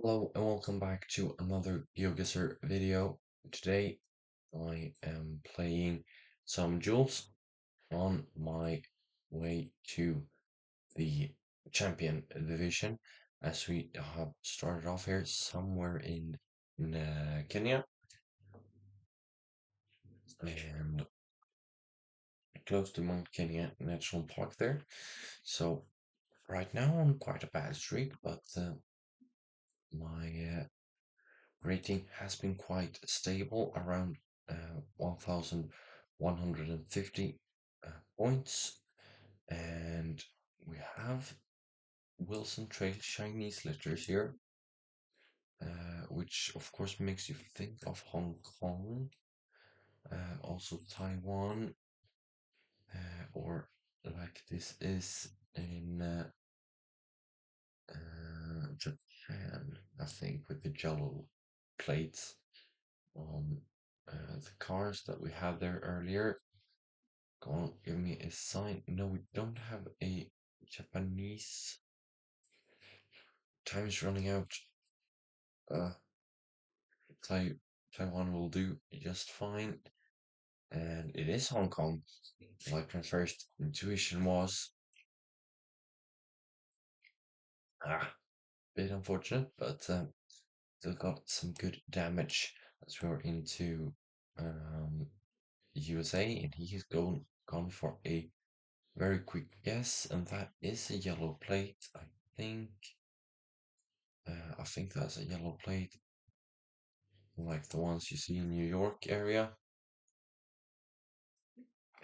Hello and welcome back to another Geoguessr video. Today I am playing some duels on my way to the champion division as we have started off here somewhere in Kenya and close to Mount Kenya National Park there. So right now I'm quite a bad streak, but my rating has been quite stable around 1150 points, and we have Wilson Trail Chinese letters here, which of course makes you think of Hong Kong, also Taiwan, or like this is in Japan, I think, with the yellow plates on the cars that we had there earlier. Go on, give me a sign. No, we don't have a Japanese. Time is running out. Uh, Taiwan will do just fine. And it is Hong Kong, like my first intuition was. Ah, bit unfortunate, but still got some good damage as we are into USA, and he has gone for a very quick guess, and that is a yellow plate. Think I think that's a yellow plate, like the ones you see in New York area.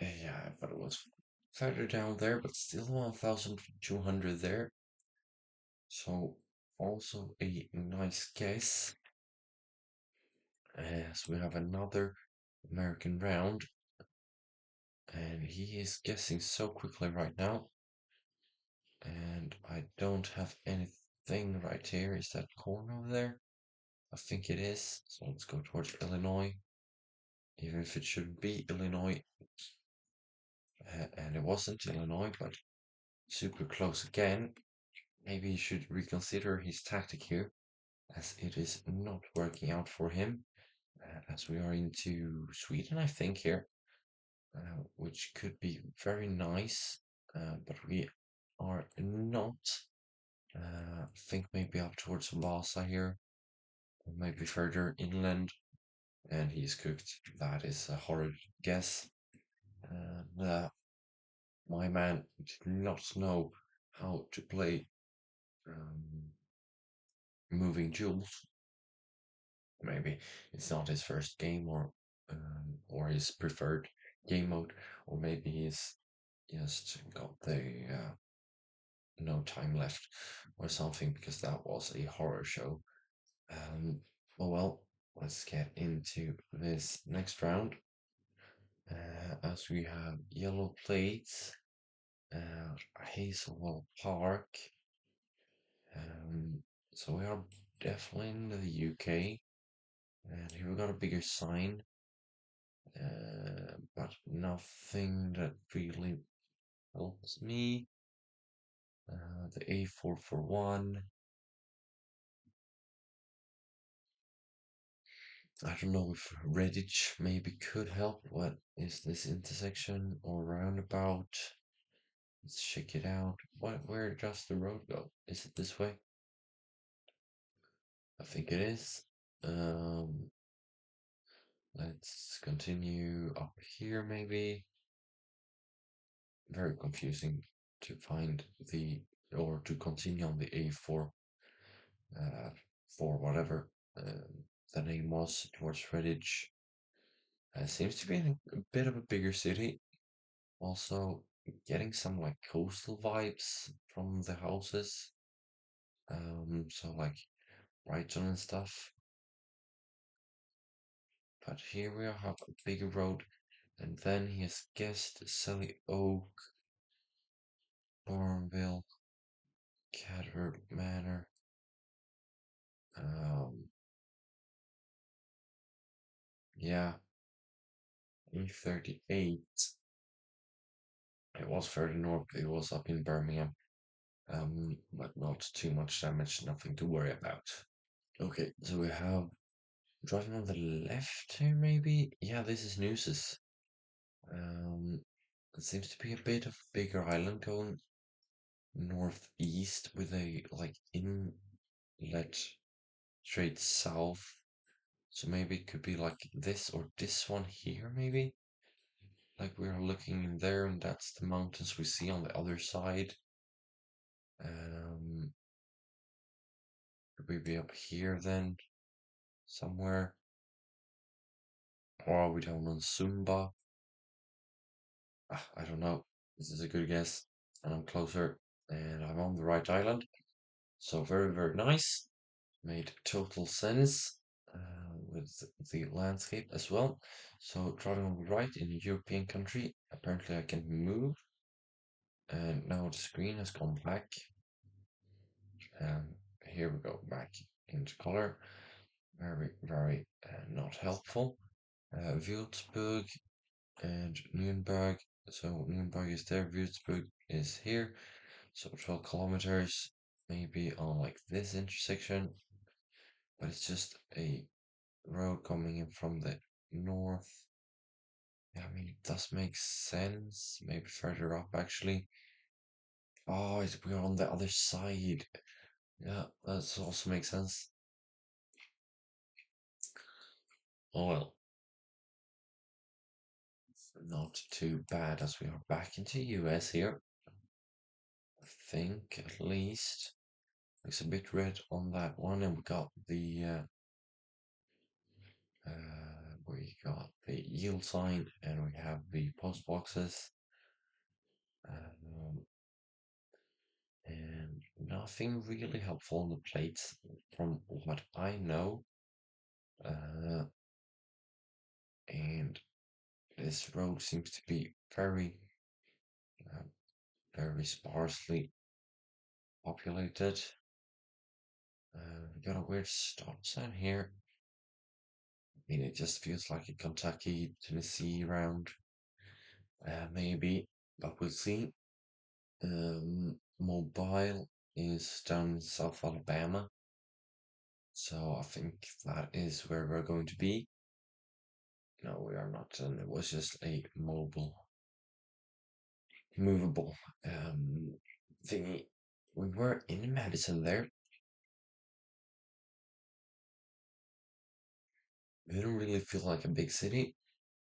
Yeah, but it was further down there, but still 1,200 there. So also a nice guess. As we have another American round, and he is guessing so quickly right now. And I don't have anything right here. Is that corn over there? I think it is. So let's go towards Illinois, even if it should be Illinois. And it wasn't Illinois, but super close again. Maybe he should reconsider his tactic here, as it is not working out for him. As we are into Sweden, I think, here, which could be very nice, but we are not. I think maybe up towards Vasa here, or maybe further inland, and he's cooked. That is a horrid guess. And my man did not know how to play um, moving jewels. Maybe it's not his first game or his preferred game mode, or maybe he's just got the no time left or something because that was a horror show. Well, let's get into this next round. As we have yellow plates, Hazelwell Park. Um, so we are definitely in the UK, and here we got a bigger sign, but nothing that really helps me. The A4 for one. I don't know if Redditch maybe could help. What is this intersection or roundabout? Let's check it out. Where does the road go? Is it this way? I think it is. Um, let's continue up here maybe. Very confusing to find the or to continue on the A4 uh, for whatever the name was towards Redditch. Seems to be in a bit of a bigger city. Also, getting some like coastal vibes from the houses. So like Brighton and stuff. But here we have a bigger road, and then he has guessed Selly Oak, Bourneville, Cadbury Manor. Um, yeah, E38. It was further north. It was up in Birmingham. But not too much damage. Nothing to worry about. Okay, so we have driving on the left here, maybe? Yeah, this is Noose's. Um, it seems to be a bit of bigger island going northeast with a like inlet straight south. So maybe it could be like this or this one here, maybe? Like we're looking in there, and that's the mountains we see on the other side. Um, could we be up here then, somewhere? Or are we down on Sumba? I don't know. This is a good guess, and I'm closer, and I'm on the right island. So very, very nice. Made total sense with the landscape as well. So driving on the right in a European country, apparently I can move, and now the screen has gone black. And here we go, back into color. Very, very not helpful. Würzburg and Nuremberg. So Nuremberg is there, Würzburg is here. So 12 kilometers, maybe on like this intersection, but it's just a road coming in from the north. Yeah, I mean, it does make sense. Maybe further up, actually. Oh, we're on the other side. Yeah, that also makes sense. Oh well, not too bad as we are back into US here. I think, at least. Looks a bit red on that one, and we got the yield sign, and we have the post boxes. Um, and nothing really helpful on the plates from what I know. Uh, and this road seems to be uh, very sparsely populated. We got a weird stop sign here. I mean, it just feels like a Kentucky, Tennessee round, maybe, but we'll see. Mobile is down in South Alabama, so I think that is where we're going to be. No, we are not, and it was just a movable thingy. We were in Madison there. It didn't really feel like a big city,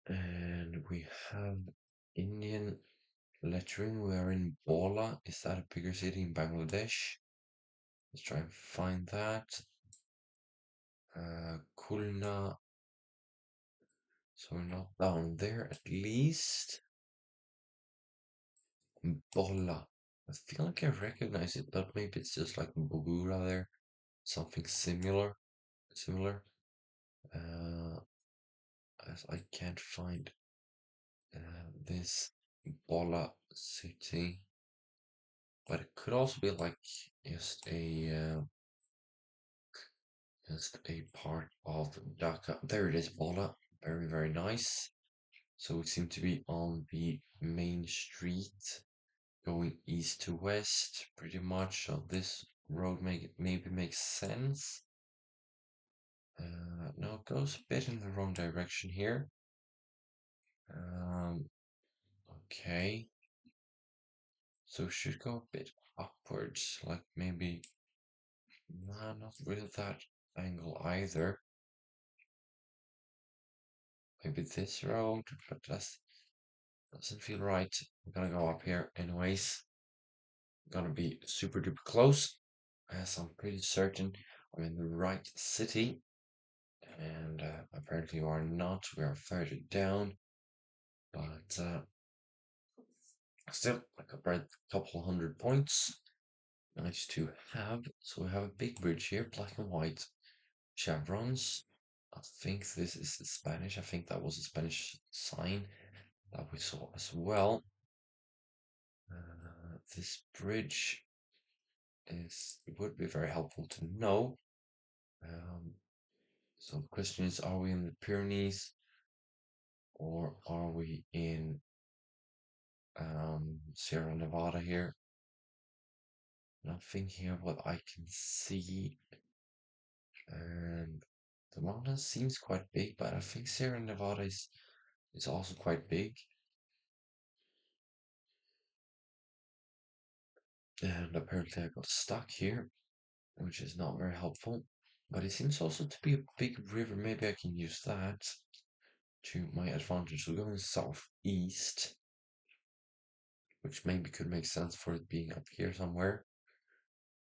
and we have Indian lettering. We are in Bola. Is that a bigger city in Bangladesh? Let's try and find that. Kulna. So we're not down there at least. Bola. I feel like I recognize it, but maybe it's just like Bogura there. Something similar. Uh, as I can't find this Bola city, but it could also be like just a part of Dhaka. There it is, Bola. Very, very nice. So we seem to be on the main street going east to west pretty much. So this road maybe makes sense. No, it goes a bit in the wrong direction here. Um, okay. So should go a bit upwards, like maybe, nah, not really that angle either. Maybe this road, but that doesn't feel right. I'm gonna go up here anyways. Gonna be super duper close, as I'm pretty certain I'm in the right city. And apparently you are not. We are further down, but still, like a couple hundred points. Nice to have. So we have a big bridge here, black and white chevrons. I think this is the Spanish. I think that was a Spanish sign that we saw as well. This bridge would be very helpful to know. Um, so the question is, are we in the Pyrenees or are we in Sierra Nevada here? Nothing here what I can see. Mountain seems quite big, but I think Sierra Nevada is also quite big. And apparently I got stuck here, which is not very helpful. But it seems also to be a big river. Maybe I can use that to my advantage. So going southeast, which maybe could make sense for it being up here somewhere.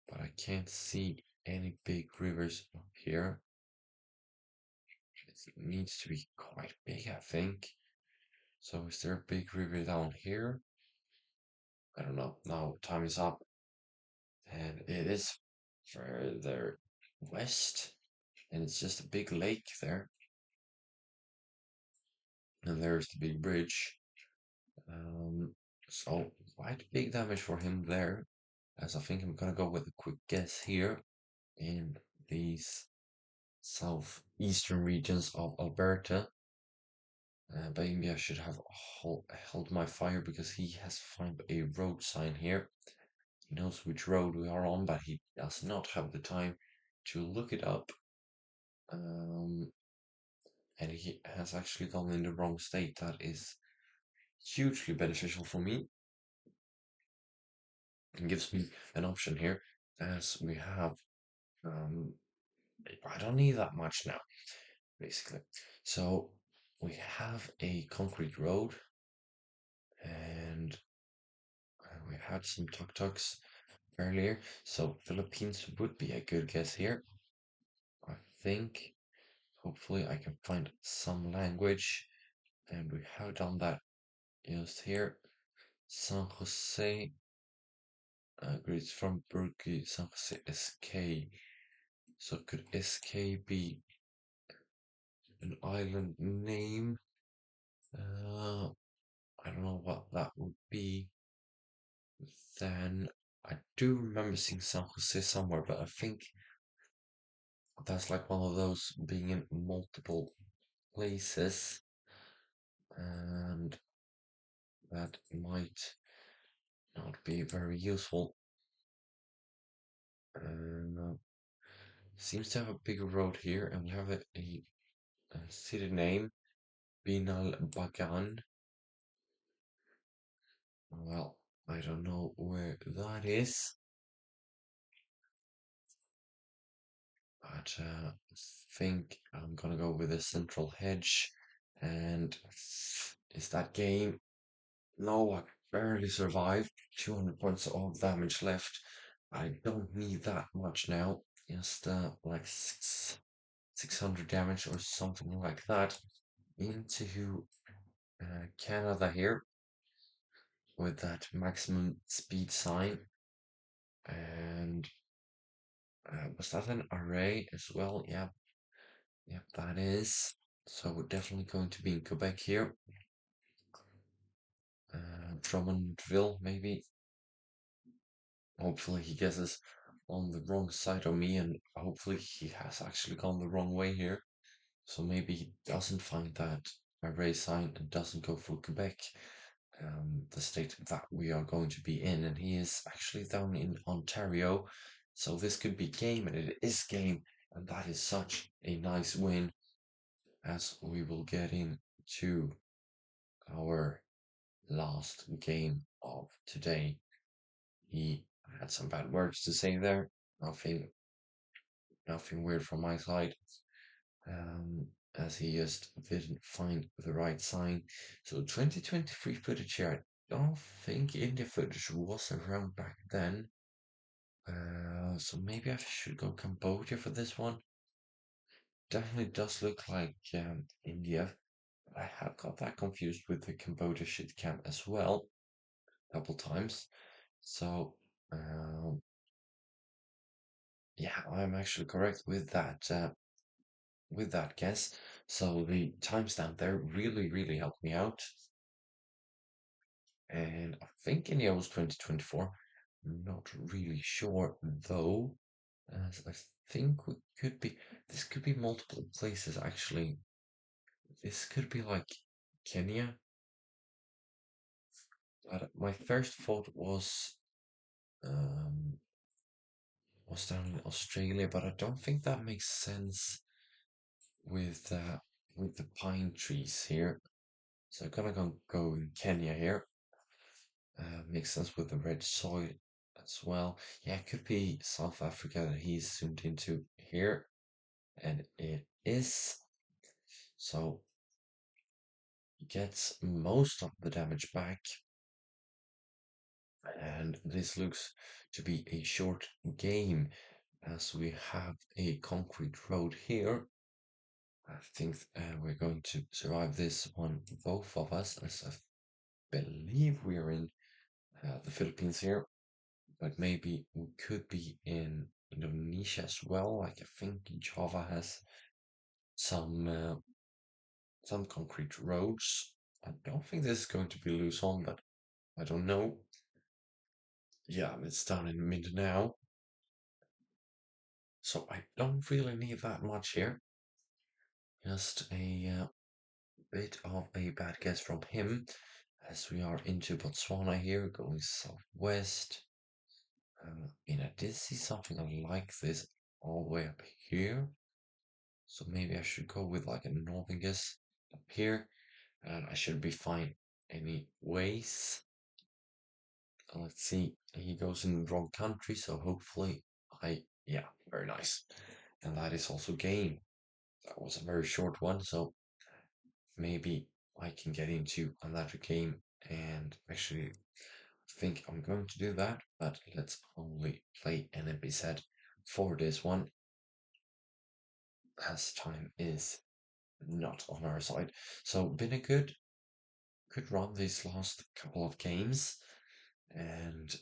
But I can't see any big rivers up here. It needs to be quite big, I think. So is there a big river down here? I don't know. Now time is up. And it is further west. And it's just a big lake there. And there's the big bridge. Um, so quite big damage for him there. As I think I'm gonna go with a quick guess here in these southeastern regions of Alberta. Maybe I should have held my fire because he has found a road sign here. He knows which road we are on, but he does not have the time to look it up. Um, and he has actually gone in the wrong state. That is hugely beneficial for me and gives me an option here as we have. Um, I don't need that much now, basically. So we have a concrete road and we had some tuk-tuks earlier, so Philippines would be a good guess here. I think hopefully I can find some language, and we have done that just here. San Jose, greets from Burkey, San Jose SK. So could SK be an island name? I don't know what that would be. Then I do remember seeing San Jose somewhere, but I think that's like one of those being in multiple places, and that might not be very useful. And seems to have a bigger road here, and we have a city name, Binal Bagan. Well, I don't know where that is, but I think I'm gonna go with a central hedge. And is that game? No, I barely survived. 200 points of damage left. I don't need that much now. Just like 600 damage or something like that into Canada here with that maximum speed sign. And was that an array as well? Yep, yep, that is. So we're definitely going to be in Quebec here. Drummondville, maybe. Hopefully he guesses on the wrong side of me, and hopefully he has actually gone the wrong way here. So maybe he doesn't find that array sign and doesn't go for Quebec, the state that we are going to be in, and he is actually down in Ontario. So this could be game, and it is game, and that is such a nice win as we will get into our last game of today. He had some bad words to say there. Nothing weird from my side. As he just didn't find the right sign. So 2023 footage here. I don't think India footage was around back then. So maybe I should go Cambodia for this one. Definitely does look like India. I have got that confused with the Cambodia shit cam as well, a couple times. So yeah, I'm actually correct with that guess. So the timestamp there really helped me out. And I think India was 2024. Not really sure though. As I think we could be, this could be multiple places actually. This could be like Kenya. But my first thought um, was down in Australia, but I don't think that makes sense with the pine trees here. So I'm gonna go in Kenya here. Makes sense with the red soil as well. Yeah, it could be South Africa that he's zoomed into here, and it is. So he gets most of the damage back, and this looks to be a short game as we have a concrete road here. I think we're going to survive this one, both of us, as I believe we're in the Philippines here, but maybe we could be in Indonesia as well. Like I think Java has some some concrete roads. I don't think this is going to be Luzon, but I don't know. Yeah, it's down in Mindanao, so I don't really need that much here. Just a bit of a bad guess from him, as we are into Botswana here, going southwest. And I did see something like this all the way up here. So maybe I should go with like a northern guess up here. And I should be fine anyways. Let's see. He goes in the wrong country, so hopefully yeah, very nice. And that is also game. That was a very short one, so maybe I can get into another game and actually think I'm going to do that, but let's only play an episode for this one, as time is not on our side. So been a good run these last couple of games, and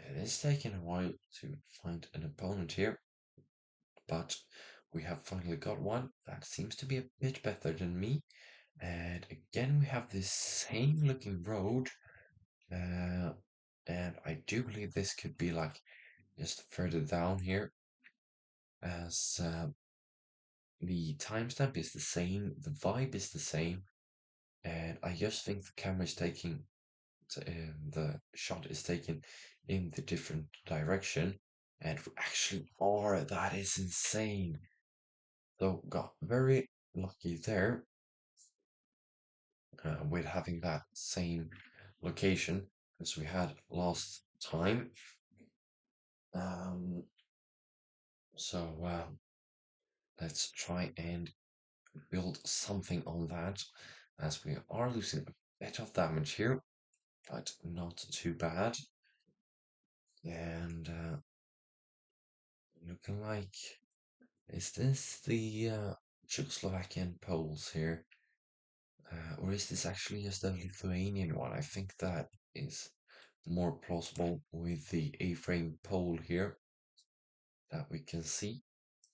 it is taking a while to find an opponent here, but we have finally got one that seems to be a bit better than me. And again, we have this same looking road, uh, and I do believe this could be like just further down here, as the timestamp is the same, the vibe is the same, and I just think the camera is taking the shot is taken in the different direction, and we actually are. That is insane. So got very lucky there with having that same location as we had last time. Um, so let's try and build something on that, as we are losing a bit of damage here, but not too bad. And looking like, is this the Czechoslovakian Poles here? Or is this actually just the Lithuanian one? I think that is more plausible with the A-frame pole here that we can see.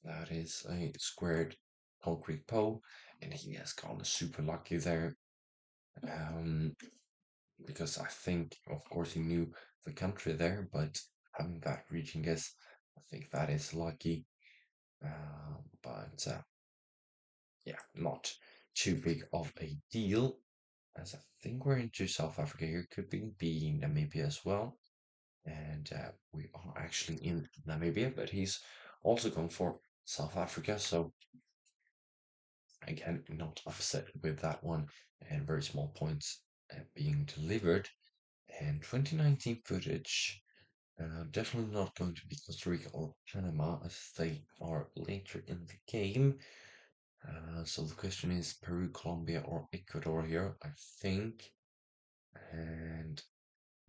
That is a squared concrete pole, and he has gotten super lucky there. Um, because I think, of course, he knew the country there, but having that region guess, I think that is lucky. But yeah, not too big of a deal, as I think we're into South Africa here. Could be Namibia as well, and we are actually in Namibia, but he's also gone for South Africa, so again, not upset with that one, and very small points being delivered. And 2019 footage. Definitely not going to be Costa Rica or Panama, as they are later in the game. So the question is Peru, Colombia, or Ecuador here, I think. And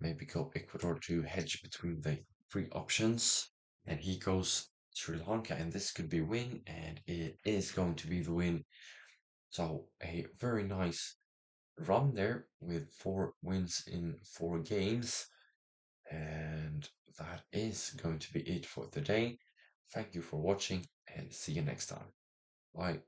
maybe go Ecuador to hedge between the three options. And he goes Sri Lanka, and this could be win, and it is going to be the win. So a very nice run there with 4 wins in 4 games. And that is going to be it for today. Thank you for watching, and see you next time. Bye.